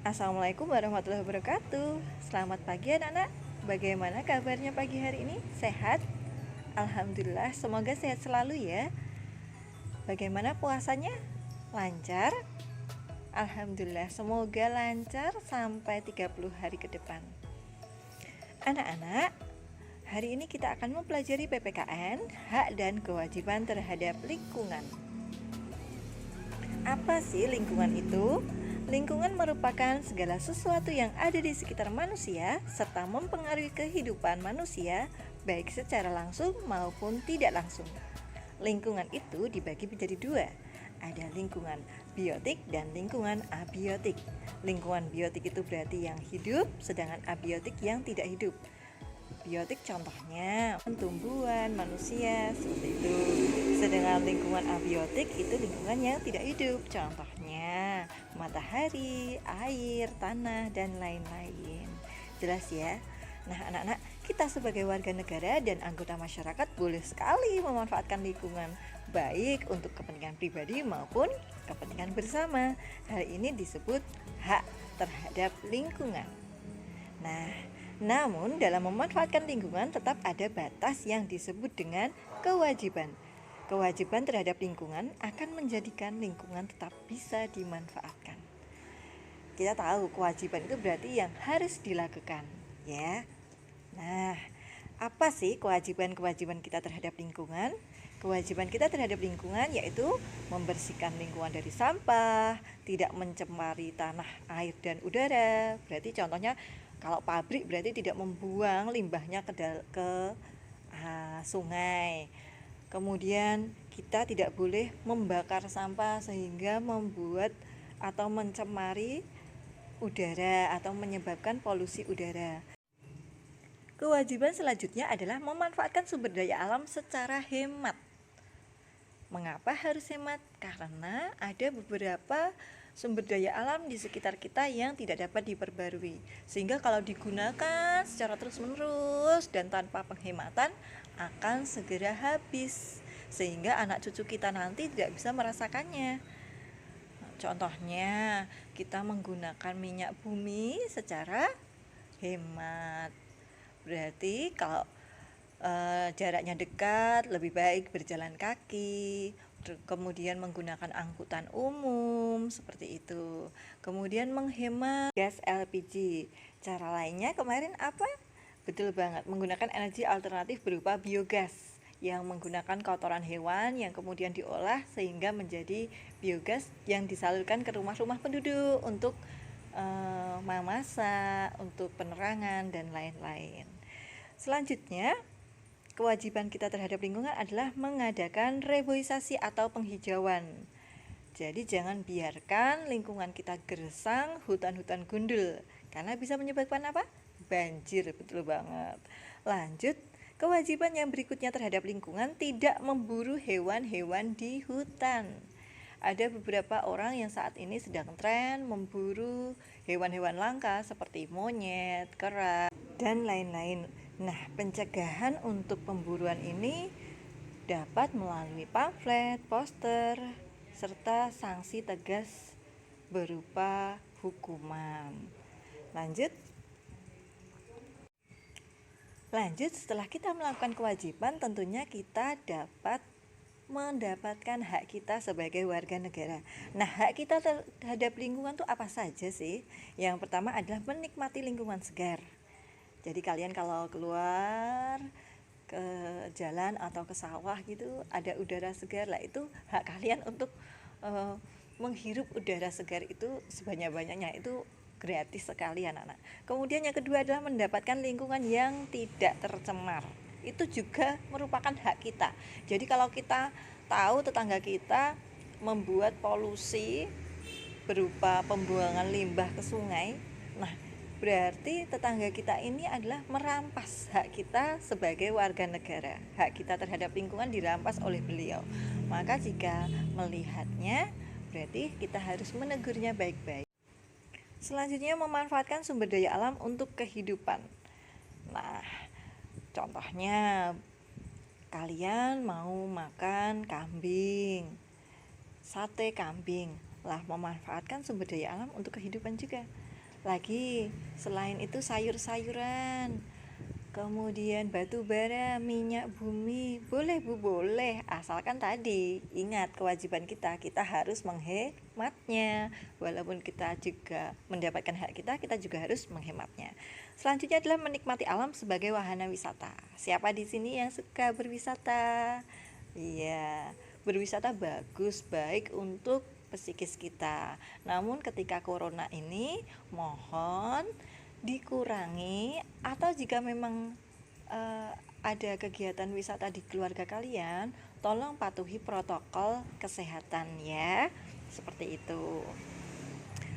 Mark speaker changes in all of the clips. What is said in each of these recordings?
Speaker 1: Assalamualaikum warahmatullahi wabarakatuh. Selamat pagi anak-anak. Bagaimana kabarnya pagi hari ini? Sehat? Alhamdulillah, semoga sehat selalu ya. Bagaimana puasanya? Lancar? Alhamdulillah, semoga lancar sampai 30 hari ke depan. Anak-anak, hari ini kita akan mempelajari PPKN, hak dan kewajiban terhadap lingkungan. Apa sih lingkungan itu? Lingkungan merupakan segala sesuatu yang ada di sekitar manusia serta mempengaruhi kehidupan manusia baik secara langsung maupun tidak langsung. Lingkungan itu dibagi menjadi dua. Ada lingkungan biotik dan lingkungan abiotik. Lingkungan biotik itu berarti yang hidup, sedangkan abiotik yang tidak hidup. Biotik contohnya tumbuhan, manusia, seperti itu. Sedangkan lingkungan abiotik itu lingkungan yang tidak hidup, contohnya matahari, air, tanah, dan lain-lain. Jelas ya? Nah anak-anak, kita sebagai warga negara dan anggota masyarakat boleh sekali memanfaatkan lingkungan, baik untuk kepentingan pribadi maupun kepentingan bersama. Hal ini disebut hak terhadap lingkungan. Nah, namun dalam memanfaatkan lingkungan tetap ada batas yang disebut dengan kewajiban. Kewajiban terhadap lingkungan akan menjadikan lingkungan tetap bisa dimanfaatkan. Kita tahu kewajiban itu berarti yang harus dilakukan, ya. Nah, apa sih kewajiban-kewajiban kita terhadap lingkungan? Kewajiban kita terhadap lingkungan yaitu membersihkan lingkungan dari sampah, tidak mencemari tanah, air, dan udara. Berarti contohnya kalau pabrik berarti tidak membuang limbahnya ke sungai. Kemudian kita tidak boleh membakar sampah sehingga membuat atau mencemari udara atau menyebabkan polusi udara. Kewajiban selanjutnya adalah memanfaatkan sumber daya alam secara hemat. Mengapa harus hemat? Karena ada beberapa sumber daya alam di sekitar kita yang tidak dapat diperbarui. Sehingga kalau digunakan secara terus-menerus dan tanpa penghematan akan segera habis. Sehingga anak cucu kita nanti tidak bisa merasakannya. Contohnya, kita menggunakan minyak bumi secara hemat. Berarti kalau jaraknya dekat lebih baik berjalan kaki, kemudian menggunakan angkutan umum seperti itu. Kemudian menghemat gas LPG. Cara lainnya kemarin apa? Betul banget, menggunakan energi alternatif berupa biogas yang menggunakan kotoran hewan yang kemudian diolah sehingga menjadi biogas yang disalurkan ke rumah-rumah penduduk untuk memasak, untuk penerangan, dan lain-lain. Selanjutnya, kewajiban kita terhadap lingkungan adalah mengadakan reboisasi atau penghijauan. Jadi jangan biarkan lingkungan kita gersang, hutan-hutan gundul, karena bisa menyebabkan apa? Banjir, betul banget. Lanjut, kewajiban yang berikutnya terhadap lingkungan tidak memburu hewan-hewan di hutan. Ada beberapa orang yang saat ini sedang tren memburu hewan-hewan langka seperti monyet, kera, dan lain-lain. Nah, pencegahan untuk pemburuan ini dapat melalui pamflet, poster, serta sanksi tegas berupa hukuman. Lanjut, setelah kita melakukan kewajiban, tentunya kita dapat mendapatkan hak kita sebagai warga negara. Nah, hak kita terhadap lingkungan itu apa saja sih? Yang pertama adalah menikmati lingkungan segar. Jadi kalian kalau keluar ke jalan atau ke sawah gitu, ada udara segar lah, itu hak kalian untuk menghirup udara segar itu sebanyak-banyaknya, itu gratis sekali anak-anak. Kemudian yang kedua adalah mendapatkan lingkungan yang tidak tercemar. Itu juga merupakan hak kita. Jadi kalau kita tahu tetangga kita membuat polusi berupa pembuangan limbah ke sungai, nah berarti tetangga kita ini adalah merampas hak kita sebagai warga negara. Hak kita terhadap lingkungan dirampas oleh beliau. Maka jika melihatnya, berarti kita harus menegurnya baik-baik. Selanjutnya, memanfaatkan sumber daya alam untuk kehidupan. Nah, contohnya kalian mau makan kambing, sate kambing, lah memanfaatkan sumber daya alam untuk kehidupan juga. Lagi selain itu sayur-sayuran, kemudian batu bara, minyak bumi, boleh Bu, boleh. Asalkan tadi ingat kewajiban kita harus menghematnya. Walaupun kita juga mendapatkan hak kita, kita juga harus menghematnya. Selanjutnya adalah menikmati alam sebagai wahana wisata. Siapa di sini yang suka berwisata? Iya, berwisata bagus, baik untuk psikis kita. Namun ketika corona ini, mohon dikurangi, atau jika memang ada kegiatan wisata di keluarga kalian, tolong patuhi protokol kesehatan ya. Seperti itu.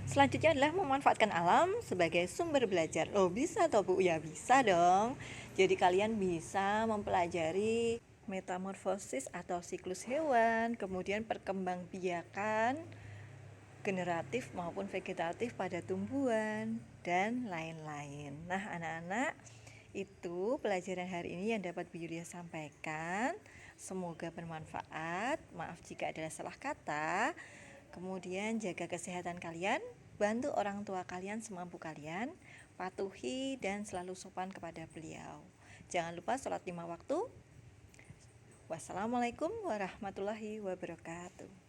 Speaker 1: Selanjutnya adalah memanfaatkan alam sebagai sumber belajar. Oh, bisa toh Bu? Ya bisa dong. Jadi kalian bisa mempelajari metamorfosis atau siklus hewan, kemudian perkembangbiakan generatif maupun vegetatif pada tumbuhan, dan lain-lain. Nah, anak-anak, itu pelajaran hari ini yang dapat Bu Yulia sampaikan. Semoga bermanfaat. Maaf jika ada salah kata. Kemudian jaga kesehatan kalian, bantu orang tua kalian semampu kalian, patuhi dan selalu sopan kepada beliau. Jangan lupa sholat 5 waktu. Wassalamualaikum warahmatullahi wabarakatuh.